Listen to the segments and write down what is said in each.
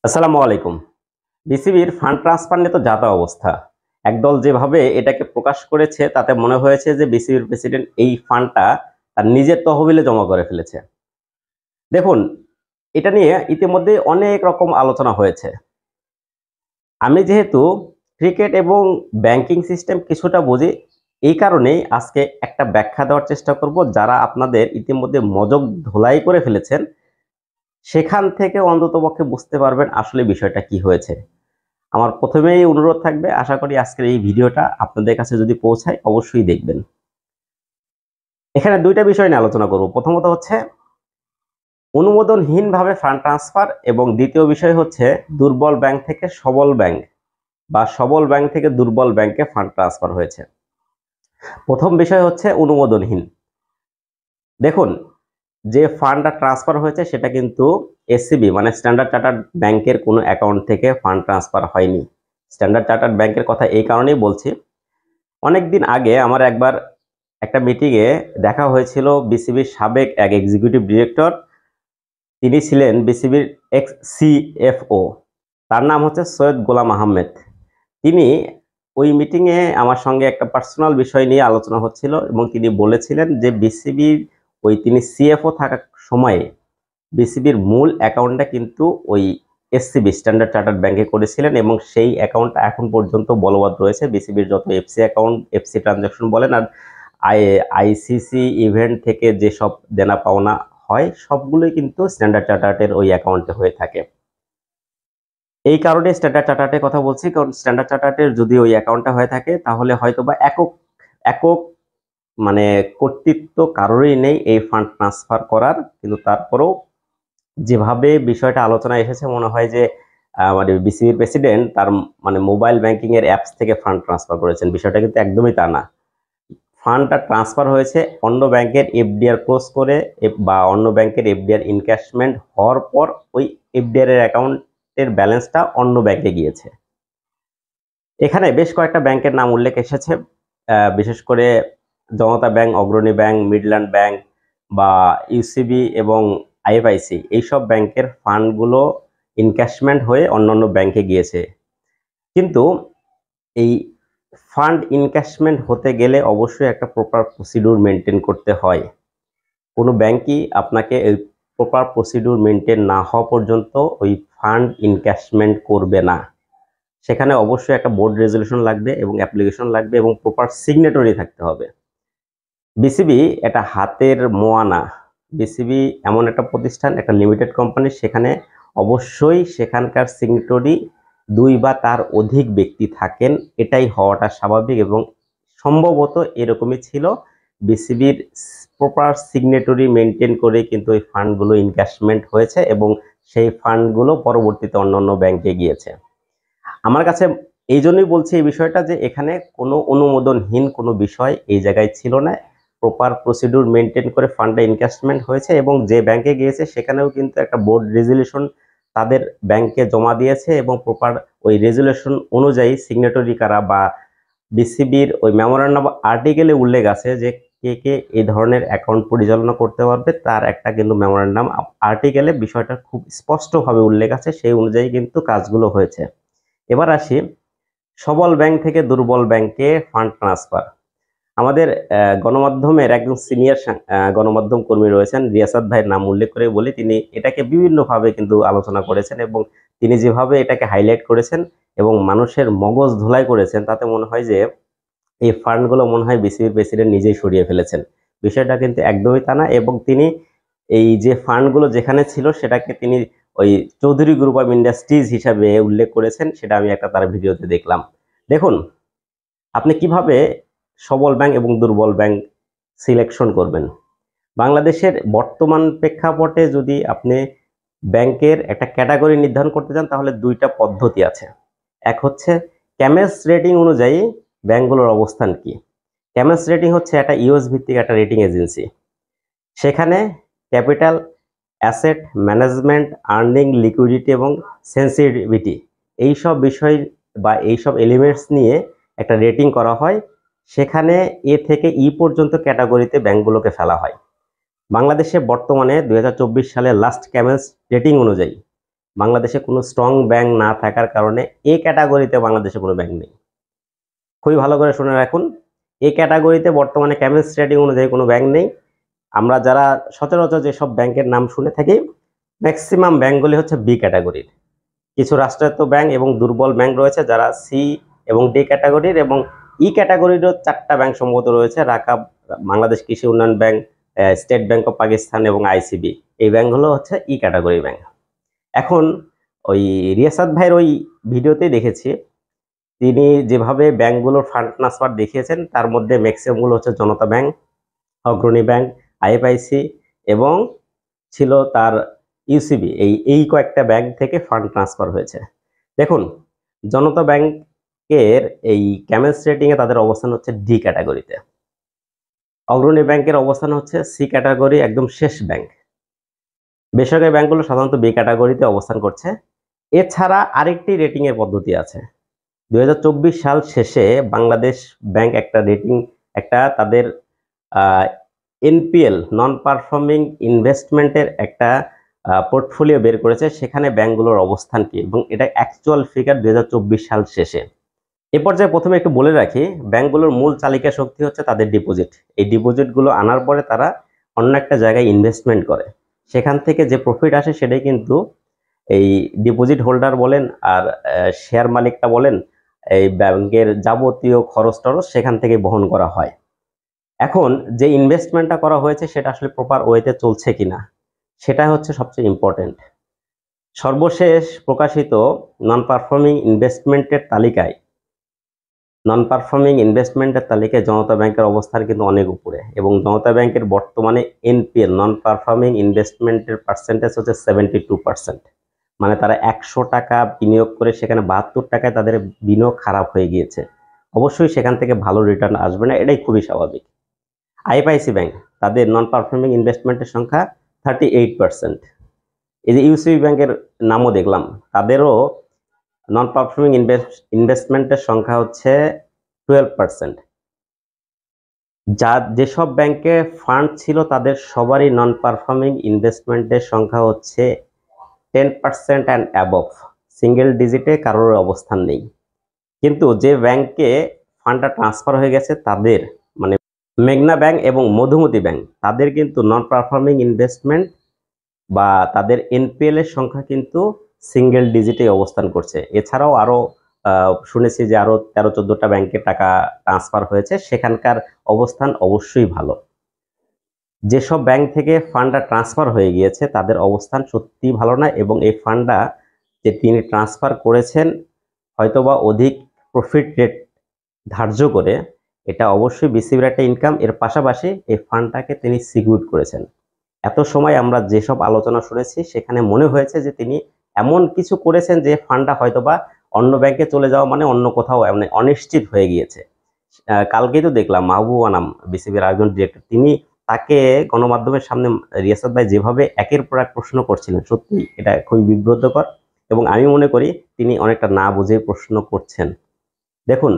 আসসালামু আলাইকুম। বিসিবির ফান্ড ট্রান্সফার নিয়ে তো যাতা অবস্থা। একদল যেভাবে এটাকে প্রকাশ করেছে তাতে মনে হয়েছে যে বিসিবির প্রেসিডেন্ট এই ফান্ডটা তার নিজের তহবিলে জমা করে ফেলেছে। দেখুন, এটা নিয়ে ইতিমধ্যে অনেক রকম আলোচনা হয়েছে। আমি যেহেতু ক্রিকেট এবং ব্যাংকিং সিস্টেম কিছুটা বুঝি, এই কারণেই আজকে একটা ব্যাখ্যা দেওয়ার চেষ্টা করব যারা আপনাদের ইতিমধ্যে মজক ধোলাই করে ফেলেছেন, সেখান থেকে অন্ততপক্ষে বুঝতে পারবেন আসলে বিষয়টা কি হয়েছে। আমার প্রথমেই অনুরোধ থাকবে, আশা করি আজকের এই ভিডিওটা আপনাদের কাছে যদি পৌঁছায় অবশ্যই দেখবেন। এখানে দুইটা বিষয় নিয়ে আলোচনা করব। প্রথমত হচ্ছে অনুমোদনহীনভাবে ফান্ড ট্রান্সফার, এবং দ্বিতীয় বিষয় হচ্ছে দুর্বল ব্যাংক থেকে সবল ব্যাংক বা সবল ব্যাংক থেকে দুর্বল ব্যাংকে ফান্ড ট্রান্সফার হয়েছে। প্রথম বিষয় হচ্ছে অনুমোদনহীন। দেখুন, যে ফান্ডটা ট্রান্সফার হয়েছে সেটা কিন্তু এসসিবি মানে স্ট্যান্ডার্ড চার্টার্ড ব্যাংকের কোনো অ্যাকাউন্ট থেকে ফান্ড ট্রান্সফার হয়নি। স্ট্যান্ডার্ড চার্টার্ড ব্যাংকের কথা এই কারণেই বলছি, অনেকদিন আগে আমার একবার একটা মিটিংয়ে দেখা হয়েছিল বিসিবির সাবেক এক এক্সিকিউটিভ ডিরেক্টর। তিনি ছিলেন বিসিবির এক্স সিএফও, তার নাম হচ্ছে সৈয়দ গোলাম আহমেদ। তিনি ওই মিটিংয়ে আমার সঙ্গে একটা পার্সোনাল বিষয় নিয়ে আলোচনা হচ্ছিল এবং তিনি বলেছিলেন যে বিসিবির তিনি সিএফও থাকার সময়ে বিসিবির মূল অ্যাকাউন্টটা কিন্তু ওই এসসিবি স্ট্যান্ডার্ড চার্টার্ড ব্যাংকে করেছিলেন এবং সেই অ্যাকাউন্টটা এখন পর্যন্ত বলবৎ রয়েছে। বিসিবির যত এফসি অ্যাকাউন্ট, এফসি ট্রানজাকশন বলেন আর আইসিসি ইভেন্ট থেকে যেসব দেনা পাওনা হয় সবগুলোই কিন্তু স্ট্যান্ডার্ড চার্টার্ডের ওই অ্যাকাউন্টে হয়ে থাকে। এই কারণে স্ট্যান্ডার্ড চার্টার্ডের কথা বলছি, কারণ স্ট্যান্ডার্ড চার্টার্ডের যদি ওই অ্যাকাউন্টটা হয়ে থাকে তাহলে হয়তো বা একক একক মানে কর্তৃত্ব কারোরই নেই এই ফান্ড ট্রান্সফার করার। কিন্তু তারপরেও যেভাবে বিষয়টা আলোচনায় এসেছে মনে হয় যে মানে বিসিবির প্রেসিডেন্ট তার মানে মোবাইল ব্যাংকিং এর অ্যাপস থেকে ফান্ড ট্রান্সফার করেছেন। বিষয়টা কিন্তু একদমই তা না। ফান্ডটা ট্রান্সফার হয়েছে অন্য ব্যাংকের এফডিআর ক্লোজ করে বা অন্য ব্যাংকের এফডিআর ইনক্যাশমেন্ট হওয়ার পর ওই এফডিআর এর অ্যাকাউন্টের ব্যালেন্সটা অন্য ব্যাংকে গিয়েছে। এখানে বেশ কয়েকটা ব্যাংকের নাম উল্লেখ এসেছে, বিশেষ করে জনতা ব্যাংক, অগ্রণী ব্যাংক, মিডল্যান্ড ব্যাংক বা ইউসিবি এবং আইএফআইসি, এইসব ব্যাংকের ফান্ডগুলো ইনক্যাশমেন্ট হয়ে অন্যান্য ব্যাংকে গিয়েছে। কিন্তু এই ফান্ড ইনক্যাশমেন্ট হতে গেলে অবশ্যই একটা প্রপার প্রসিডিউর মেনটেন করতে হয়। কোনো ব্যাংকই আপনাকে এই প্রপার প্রসিডিউর মেনটেন না হওয়া পর্যন্ত ওই ফান্ড ইনক্যাশমেন্ট করবে না। সেখানে অবশ্যই একটা বোর্ড রেজলিউশন লাগবে এবং অ্যাপ্লিকেশন লাগবে এবং প্রপার সিগনেটরি থাকতে হবে। বিসিবি এটা হাতের মোয়া না। বিসিবি এমন একটা প্রতিষ্ঠান, একটা লিমিটেড কোম্পানি, সেখানে অবশ্যই সেখানকার সিগনেটরি দুই বা তার অধিক ব্যক্তি থাকেন, এটাই হওয়াটা স্বাভাবিক এবং সম্ভবত এরকমই ছিল। বিসিবির প্রপার সিগনেটরি মেনটেন করে কিন্তু ওই ফান্ডগুলো ইনক্যাশমেন্ট হয়েছে এবং সেই ফান্ডগুলো পরবর্তীতে অন্যান্য ব্যাংকে গিয়েছে। আমার কাছে এই জন্যই বলছি এই বিষয়টা যে এখানে কোনো অনুমোদনহীন কোনো বিষয় এই জায়গায় ছিল না। প্রপার প্রসিডিউর মেনটেন করে ফান্ডে ইনভেস্টমেন্ট হয়েছে এবং যে ব্যাংকে গিয়েছে সেখানেও কিন্তু একটা বোর্ড রেজুলেশন তাদের ব্যাংকে জমা দিয়েছে এবং প্রপার ওই রেজুলেশন অনুযায়ী সিগনেটরি কারা বা বিসিবির ওই মেমোরান্ডাম আর্টিকেলে উল্লেখ আছে যে কে কে এই ধরনের অ্যাকাউন্ট পরিচালনা করতে পারবে, তার একটা কিন্তু মেমোরান্ডাম আর্টিকেলে বিষয়টা খুব স্পষ্টভাবে উল্লেখ আছে, সেই অনুযায়ী কিন্তু কাজগুলো হয়েছে। এবার আসি সবল ব্যাংক থেকে দুর্বল ব্যাংকে ফান্ড ট্রান্সফার। আমাদের গণমাধ্যমের একজন সিনিয়র গণমাধ্যম কর্মী রয়েছেন, রিয়াসাত ভাইয়ের নাম উল্লেখ করে বলি, তিনি এটাকে বিভিন্নভাবে কিন্তু আলোচনা করেছেন এবং তিনি যেভাবে এটাকে হাইলাইট করেছেন এবং মানুষের মগজ ধোলাই করেছেন তাতে মনে হয় যে এই ফান্ডগুলো মনে হয় বিসিবির প্রেসিডেন্ট নিজেই সরিয়ে ফেলেছেন। বিষয়টা কিন্তু একদমই তা না এবং তিনি এই যে ফান্ডগুলো যেখানে ছিল সেটাকে তিনি ওই চৌধুরী গ্রুপ অফ ইন্ডাস্ট্রিজ হিসাবে উল্লেখ করেছেন, সেটা আমি একটা তার ভিডিওতে দেখলাম। দেখুন, আপনি কিভাবে সবল ব্যাংক এবং দুর্বল ব্যাংক সিলেকশন করবেন। বাংলাদেশের বর্তমান প্রেক্ষাপটে যদি আপনি ব্যাংকের একটা ক্যাটাগরি নির্ধারণ করতে চান তাহলে দুইটা পদ্ধতি আছে। এক হচ্ছে ক্যামেস রেটিং অনুযায়ী ব্যাংকগুলোর অবস্থান কি। ক্যামেস রেটিং হচ্ছে একটা ইউএস ভিত্তিক একটা রেটিং এজেন্সি। সেখানে capital, asset management, earning, liquidity এবং সেন্সিটিভিটি এইসব বিষয় বা এইসব এলিমেন্টস নিয়ে একটা রেটিং করা হয়। সেখানে এ থেকে ই পর্যন্ত ক্যাটাগরিতে ব্যাংকগুলোকে ফেলা হয়। বাংলাদেশে বর্তমানে 2024 সালে লাস্ট ক্যামেস রেটিং অনুযায়ী বাংলাদেশে কোনো স্ট্রং ব্যাংক না থাকার কারণে এ ক্যাটাগরিতে বাংলাদেশে কোনো ব্যাংক নেই। খুবই ভালো করে শুনে রাখুন, এ ক্যাটাগরিতে বর্তমানে ক্যামেলস রেটিং অনুযায়ী কোনো ব্যাংক নেই। আমরা যারা সচরাচর যেসব ব্যাংকের নাম শুনে থাকি, ম্যাক্সিমাম ব্যাংকগুলি হচ্ছে বি ক্যাটাগরির। কিছু রাষ্ট্রায়ত্ত ব্যাংক এবং দুর্বল ব্যাংক রয়েছে যারা সি এবং ডি ক্যাটাগরির, এবং ই ক্যাটাগরিরও 4টা ব্যাংক সম্ভবত রয়েছে, রাকাব, বাংলাদেশ কৃষি উন্নয়ন bank, state bank of Pakistan এবং আইসিবি। এই ব্যাংকগুলো হচ্ছে ই ক্যাটাগরি ব্যাংক। এখন ওই রিয়াসাত ভাইয়ের ওই ভিডিওতেই দেখেছি তিনি যেভাবে ব্যাংকগুলোর ফান্ড ট্রান্সফার দেখিয়েছেন, তার মধ্যে ম্যাক্সিমামগুলো হচ্ছে জনতা ব্যাংক, অগ্রণী ব্যাংক, আইএফআইসি এবং ছিল তার ইউসিবি। এই কয়েকটা ব্যাংক থেকে ফান্ড ট্রান্সফার হয়েছে। দেখুন, জনতা ব্যাংকের এই ক্যামেলস রেটিংয়ে তাদের অবস্থান হচ্ছে ডি ক্যাটাগরিতে, অগ্রণী ব্যাংকের অবস্থান হচ্ছে সি ক্যাটাগরি, একদম শেষ ব্যাংক। বেসরকারি ব্যাংকগুলো সাধারণত বি ক্যাটাগরিতে অবস্থান করছে। এছাড়া আরেকটি রেটিং এর পদ্ধতি আছে। 2024 সাল শেষে বাংলাদেশ ব্যাংক একটা রেটিং, একটা তাদের এনপিএল, নন পারফর্মিং ইনভেস্টমেন্টের একটা পোর্টফোলিও বের করেছে। সেখানে ব্যাংকগুলোর অবস্থান কি, এবং এটা অ্যাকচুয়াল ফিগার 2024 সাল শেষে। এ পর্যায়ে প্রথমে একটু বলে রাখি, ব্যাংকগুলোর মূল চালিকা শক্তি হচ্ছে তাদের ডিপোজিট। এই ডিপোজিটগুলো আনার পরে তারা অন্য একটা জায়গায় ইনভেস্টমেন্ট করে, সেখান থেকে যে প্রফিট আসে সেটাই কিন্তু এই ডিপোজিট হোল্ডার বলেন আর শেয়ার মালিকটা বলেন, এই ব্যাংকের যাবতীয় খরচ টরচ সেখান থেকে বহন করা হয়। এখন যে ইনভেস্টমেন্টটা করা হয়েছে সেটা আসলে প্রপার ওয়েতে চলছে কিনা, সেটা হচ্ছে সবচেয়ে ইম্পর্টেন্ট। সর্বশেষ প্রকাশিত নন পারফর্মিং ইনভেস্টমেন্টের তালিকায় জনতা ব্যাংকের অবস্থান কিন্তু অনেক উপরে, এবং জনতা ব্যাংকের বর্তমানে এনপিএল, নন পারফর্মিং ইনভেস্টমেন্টের পার্সেন্টেজ হচ্ছে 72%। মানে তারা 100 টাকা বিনিয়োগ করে সেখানে 72 টাকায় তাদের বিনিয়োগ খারাপ হয়ে গিয়েছে। অবশ্যই সেখান থেকে ভালো রিটার্ন আসবে না, এটাই খুবই স্বাভাবিক। আইএফআইসি ব্যাংক, তাদের নন পারফর্মিং ইনভেস্টমেন্টের সংখ্যা 38%। এই যে ইউসিবি ব্যাংকের নামও দেখলাম, তাদেরও নন পারফর্মিং ইনভেস্টমেন্টের সংখ্যা হচ্ছে 12%। যেসব ব্যাংকে ফান্ড ছিল তাদের সবারই নন পারফর্মিং ইনভেস্টমেন্টের সংখ্যা হচ্ছে 10% অ্যান্ড অ্যাবভ, সিঙ্গেল ডিজিটে কারোর অবস্থান নেই। কিন্তু যে ব্যাংকে ফান্ডটা ট্রান্সফার হয়ে গেছে তাদের, মানে মেঘনা ব্যাংক এবং মধুমতি ব্যাংক, তাদের কিন্তু নন পারফর্মিং ইনভেস্টমেন্ট বা তাদের এনপিএল এর সংখ্যা কিন্তু সিঙ্গেল ডিজিটে অবস্থান করছে। এছাড়াও আরো শুনেছি যে আরো 13-14টা ব্যাংকে টাকা ট্রান্সফার হয়েছে, সেখানকার অবস্থান অবশ্যই ভালো। যেসব ব্যাংক থেকে ফান্ডটা ট্রান্সফার হয়ে গিয়েছে তাদের অবস্থান সত্যি ভালো না, এবং এই ফান্ডটা যে তিনি ট্রান্সফার করেছেন হয়তোবা অধিক প্রফিট রেট ধার্য করে, এটা অবশ্যই বিসিবির একটা ইনকাম। এর পাশাপাশি এই ফান্ডটাকে তিনি সিকিউর করেছেন। এত সময় আমরা যেসব আলোচনা শুনেছি সেখানে মনে হয়েছে যে তিনি এমন কিছু করেছেন যে ফান্ডটা হয়তোবা অন্য ব্যাংকে চলে যাওয়া মানে অন্য কোথাও মানে অনিশ্চিত হয়ে গিয়েছে। কালকেই তো দেখলাম মাহবুব আনাম, বিসিবির আয়োজন ডিরেক্টর, তিনি তাকে গণমাধ্যমের সামনে রিয়াসাত ভাই যেভাবে একের পর এক প্রশ্ন করছিলেন, সত্যি এটা খুবই বিব্রতকর, এবং আমি মনে করি তিনি অনেকটা না বুঝে প্রশ্ন করছেন। দেখুন,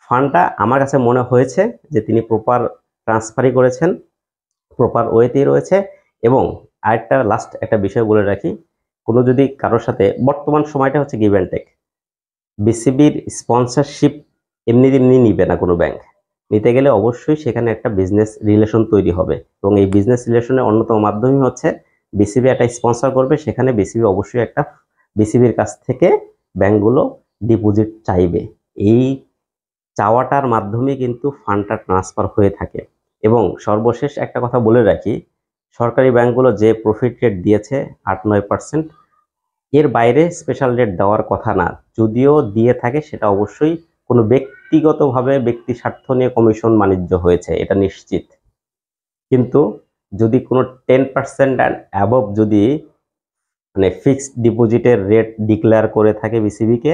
ফান্ডটা আমার কাছে মনে হয়েছে যে তিনি প্রপার ট্রান্সফারই করেছেন, প্রপার ওয়েতেই রয়েছে। এবং আরেকটা লাস্ট একটা বিষয় বলে রাখি, কোনো যদি কারোর সাথে, বর্তমান সময়টা হচ্ছে গিভ অ্যান্ড টেক, বিসিবির স্পন্সরশিপ এমনি তেমনি নিবে না কোনো ব্যাংক। নিতে গেলে অবশ্যই সেখানে একটা বিজনেস রিলেশন তৈরি হবে, এবং এই বিজনেস রিলেশনের অন্যতম মাধ্যমই হচ্ছে বিসিবি একটা স্পন্সর করবে, সেখানে বিসিবি অবশ্যই একটা বিসিবির কাছ থেকে ব্যাংকগুলো ডিপোজিট চাইবে। এই চাওয়াটার মাধ্যমে কিন্তু ফান্ডটা ট্রান্সফার হয়ে থাকে। এবং সর্বশেষ একটা কথা বলে রাখি, সরকারি ব্যাংকগুলো যে প্রফিট রেট দিয়েছে 8-9%, এর বাইরে স্পেশাল রেট দেওয়ার কথা না। যদিও দিয়ে থাকে সেটা অবশ্যই কোনো ব্যক্তিগতভাবে ব্যক্তি স্বার্থ নিয়ে কমিশন বাণিজ্য হয়েছে, এটা নিশ্চিত। কিন্তু যদি কোনো 10% অ্যান্ড অ্যাবভ যদি মানে ফিক্সড ডিপোজিটের রেট ডিক্লেয়ার করে থাকে বিসিবিকে,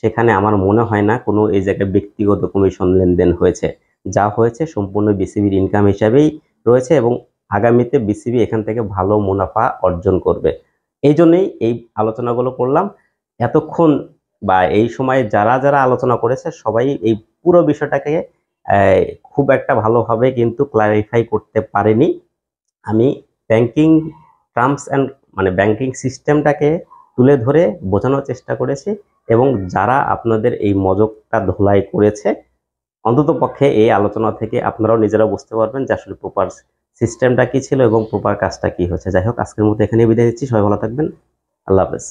সেখানে আমার মনে হয় না কোনো এই জায়গায় ব্যক্তিগত কমিশন লেনদেন হয়েছে। যা হয়েছে সম্পূর্ণ বিসিবির ইনকাম হিসাবেই রয়েছে, এবং আগামীতে বিসিবি এখান থেকে ভালো মুনাফা অর্জন করবে। এই জন্যই এই আলোচনাগুলো করলাম। এতক্ষণ বা এই সময়ে যারা যারা আলোচনা করেছে সবাই এই পুরো বিষয়টাকে খুব একটা ভালোভাবে কিন্তু ক্লারিফাই করতে পারেনি। আমি ব্যাংকিং টার্মস অ্যান্ড মানে ব্যাংকিং সিস্টেমটাকে তুলে ধরে বোঝানোর চেষ্টা করেছি, এবং যারা আপনাদের এই মজকটা ধোলাই করেছে অন্ততপক্ষে এই আলোচনা থেকে আপনারাও নিজেরা বুঝতে পারবেন যে আসলে প্রপার সিস্টেমটা কি ছিল এবং প্রপার কাজটা কি হচ্ছে। যাই হোক, আজকের মতো এখানেই বিদায় নিচ্ছি। সবাই ভালো থাকবেন। আল্লাহ হাফেজ।